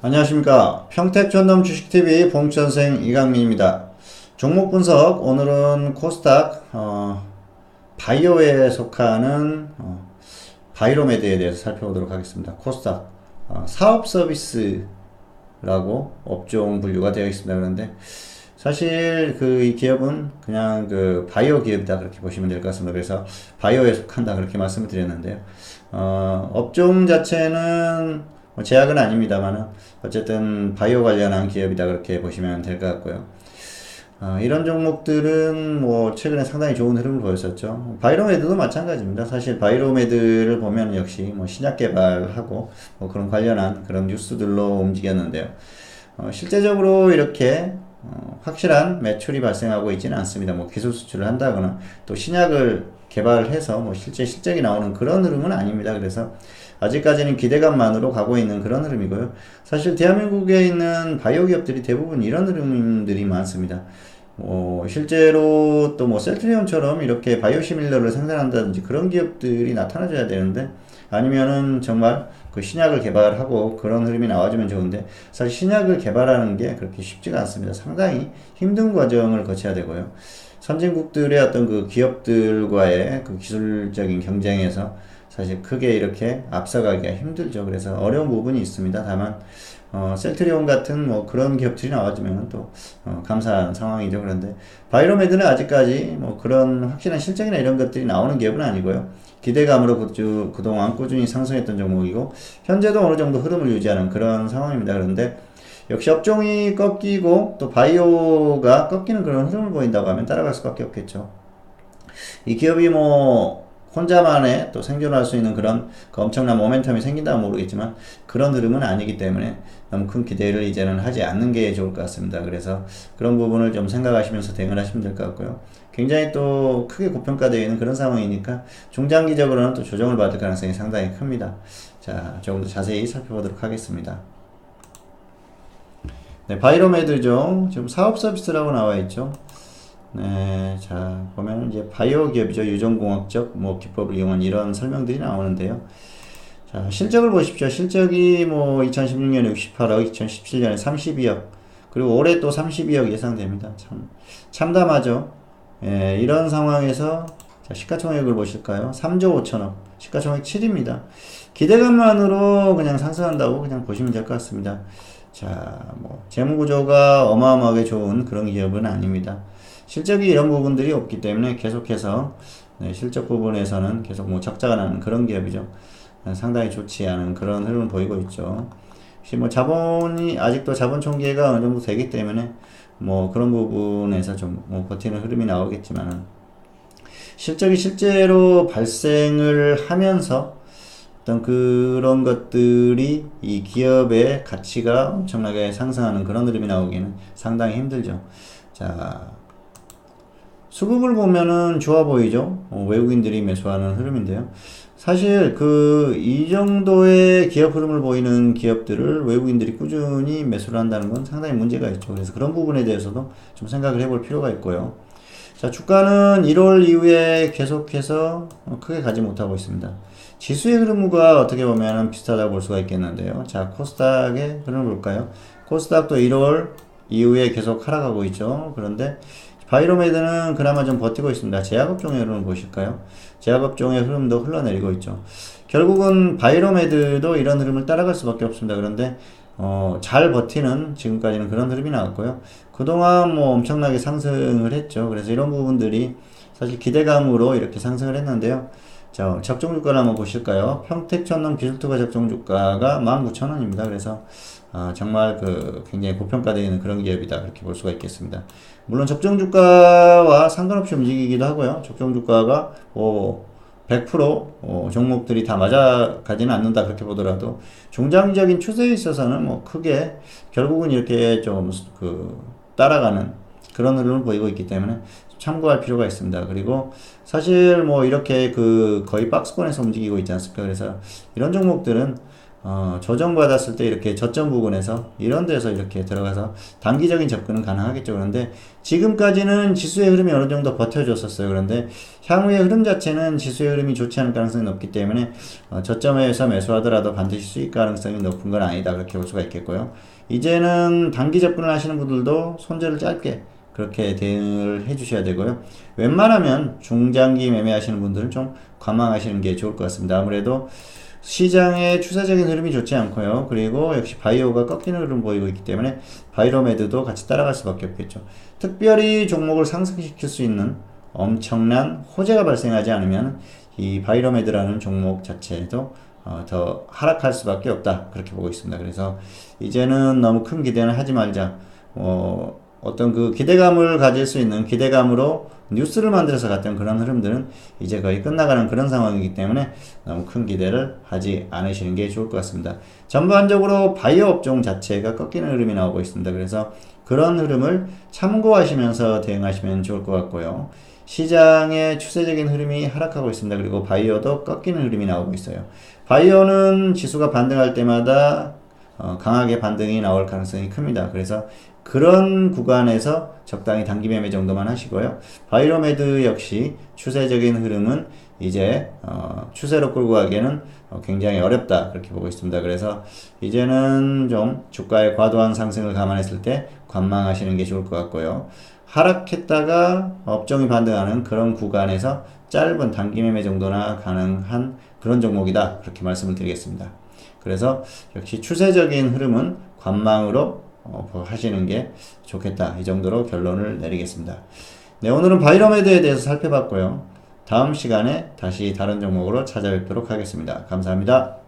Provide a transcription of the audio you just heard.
안녕하십니까. 평택전남 주식TV 봉천생 이강민입니다. 종목 분석, 오늘은 코스닥 바이오에 속하는 바이로메드에 대해서 살펴보도록 하겠습니다. 코스닥 사업 서비스라고 업종 분류가 되어 있습니다. 그런데 사실 이 기업은 그냥 바이오 기업이다 그렇게 보시면 될 것 같습니다. 그래서 바이오에 속한다 그렇게 말씀을 드렸는데요. 업종 자체는 제약은 아닙니다만은 어쨌든 바이오 관련한 기업이다 그렇게 보시면 될 것 같고요. 이런 종목들은 최근에 상당히 좋은 흐름을 보였었죠. 바이로메드도 마찬가지입니다. 사실 바이로메드를 보면 역시 신약 개발하고 그런 관련한 그런 뉴스들로 움직였는데요. 실제적으로 이렇게 확실한 매출이 발생하고 있지는 않습니다. 기술 수출을 한다거나 또 신약을 개발해서 실제 실적이 나오는 그런 흐름은 아닙니다. 그래서 아직까지는 기대감만으로 가고 있는 그런 흐름이고요. 사실 대한민국에 있는 바이오 기업들이 대부분 이런 흐름들이 많습니다. 실제로 또 셀트리온처럼 이렇게 바이오시밀러를 생산한다든지 그런 기업들이 나타나줘야 되는데, 아니면은 정말 그 신약을 개발하고 그런 흐름이 나와주면 좋은데, 사실 신약을 개발하는 게 그렇게 쉽지가 않습니다. 상당히 힘든 과정을 거쳐야 되고요. 선진국들의 어떤 그 기업들과의 그 기술적인 경쟁에서 사실 크게 이렇게 앞서가기가 힘들죠. 그래서 어려운 부분이 있습니다. 다만 셀트리온 같은 그런 기업들이 나와주면 또 감사한 상황이죠. 그런데 바이로메드는 아직까지 그런 확실한 실적이나 이런 것들이 나오는 기업은 아니고요. 기대감으로 그동안 꾸준히 상승했던 종목이고, 현재도 어느 정도 흐름을 유지하는 그런 상황입니다. 그런데 역시 업종이 꺾이고 또 바이오가 꺾이는 그런 흐름을 보인다고 하면 따라갈 수밖에 없겠죠. 이 기업이 혼자만의 또 생존할 수 있는 그런 엄청난 모멘텀이 생긴다면 모르겠지만 그런 흐름은 아니기 때문에 너무 큰 기대를 이제는 하지 않는 게 좋을 것 같습니다. 그래서 그런 부분을 좀 생각하시면서 대응을 하시면 될 것 같고요. 굉장히 또 크게 고평가되어 있는 그런 상황이니까 중장기적으로는 또 조정을 받을 가능성이 상당히 큽니다. 자, 조금 더 자세히 살펴보도록 하겠습니다. 네, 바이로메드죠. 지금 사업 서비스라고 나와 있죠. 네, 자, 보면 이제 바이오 기업이죠. 유전공학적 기법을 이용한 이런 설명들이 나오는데요. 자, 실적을 보십시오. 실적이 2016년에 68억, 2017년에 32억, 그리고 올해 또 32억 예상됩니다. 참담하죠. 예, 이런 상황에서 자, 시가총액을 보실까요? 3조 5천억, 시가총액 7입니다. 기대감만으로 그냥 상승한다고 그냥 보시면 될 것 같습니다. 자, 재무구조가 어마어마하게 좋은 그런 기업은 아닙니다. 실적이 이런 부분들이 없기 때문에 계속해서 실적 부분에서는 계속 적자가 나는 그런 기업이죠. 상당히 좋지 않은 그런 흐름을 보이고 있죠. 혹시 자본이 아직도 자본 총계가 어느 정도 되기 때문에 그런 부분에서 좀 버티는 흐름이 나오겠지만은, 실적이 실제로 발생을 하면서 어떤 그런 것들이 이 기업의 가치가 엄청나게 상승하는 그런 흐름이 나오기는 상당히 힘들죠. 자, 수급을 보면은 좋아 보이죠. 외국인들이 매수하는 흐름인데요. 사실 이 정도의 기업 흐름을 보이는 기업들을 외국인들이 꾸준히 매수를 한다는 건 상당히 문제가 있죠. 그래서 그런 부분에 대해서도 좀 생각을 해볼 필요가 있고요. 자, 주가는 1월 이후에 계속해서 크게 가지 못하고 있습니다. 지수의 흐름과 어떻게 보면 비슷하다고 볼 수가 있겠는데요. 자, 코스닥의 흐름을 볼까요? 코스닥도 1월 이후에 계속 하락하고 있죠. 그런데 바이로메드는 그나마 좀 버티고 있습니다. 제약업종의 흐름을 보실까요? 제약업종의 흐름도 흘러내리고 있죠. 결국은 바이로메드도 이런 흐름을 따라갈 수밖에 없습니다. 그런데 잘 버티는 지금까지는 그런 흐름이 나왔고요. 그동안 엄청나게 상승을 했죠. 그래서 이런 부분들이 사실 기대감으로 이렇게 상승을 했는데요. 자, 적정주가를 한번 보실까요? 평택천농 기술투자 적정주가가 19,000원입니다. 그래서 정말 굉장히 고평가되어 있는 그런 기업이다 그렇게 볼 수가 있겠습니다. 물론 적정주가와 상관없이 움직이기도 하고요. 적정주가가 100% 종목들이 다 맞아가지는 않는다 그렇게 보더라도 중장기적인 추세에 있어서는 크게 결국은 이렇게 좀 따라가는 그런 흐름을 보이고 있기 때문에 참고할 필요가 있습니다. 그리고 사실 이렇게 거의 박스권에서 움직이고 있지 않습니까? 그래서 이런 종목들은 조정받았을 때 이렇게 저점 부근에서 이런 데서 이렇게 들어가서 단기적인 접근은 가능하겠죠. 그런데 지금까지는 지수의 흐름이 어느 정도 버텨줬었어요. 그런데 향후의 흐름 자체는 지수의 흐름이 좋지 않을 가능성이 높기 때문에 저점에서 매수하더라도 반드시 수익 가능성이 높은 건 아니다. 그렇게 볼 수가 있겠고요. 이제는 단기 접근을 하시는 분들도 손절을 짧게 그렇게 대응을 해주셔야 되고요. 웬만하면 중장기 매매하시는 분들은 좀 관망하시는 게 좋을 것 같습니다. 아무래도 시장의 추세적인 흐름이 좋지 않고요. 그리고 역시 바이오가 꺾이는 흐름 보이고 있기 때문에 바이로메드도 같이 따라갈 수밖에 없겠죠. 특별히 종목을 상승시킬 수 있는 엄청난 호재가 발생하지 않으면 이 바이로메드라는 종목 자체도 더 하락할 수밖에 없다. 그렇게 보고 있습니다. 그래서 이제는 너무 큰 기대는 하지 말자. 어떤 그 기대감을 가질 수 있는 기대감으로 뉴스를 만들어서 갔던 그런 흐름들은 이제 거의 끝나가는 그런 상황이기 때문에 너무 큰 기대를 하지 않으시는 게 좋을 것 같습니다. 전반적으로 바이오 업종 자체가 꺾이는 흐름이 나오고 있습니다. 그래서 그런 흐름을 참고하시면서 대응하시면 좋을 것 같고요. 시장의 추세적인 흐름이 하락하고 있습니다. 그리고 바이오도 꺾이는 흐름이 나오고 있어요. 바이오는 지수가 반등할 때마다 강하게 반등이 나올 가능성이 큽니다. 그래서 그런 구간에서 적당히 단기 매매 정도만 하시고요. 바이로메드 역시 추세적인 흐름은 이제 추세로 끌고 가기에는 굉장히 어렵다 그렇게 보고 있습니다. 그래서 이제는 좀 주가의 과도한 상승을 감안했을 때 관망하시는 게 좋을 것 같고요. 하락했다가 업종이 반등하는 그런 구간에서 짧은 단기 매매 정도나 가능한 그런 종목이다 그렇게 말씀을 드리겠습니다. 그래서 역시 추세적인 흐름은 관망으로 하시는 게 좋겠다. 이 정도로 결론을 내리겠습니다. 네, 오늘은 바이로메드에 대해서 살펴봤고요. 다음 시간에 다시 다른 종목으로 찾아뵙도록 하겠습니다. 감사합니다.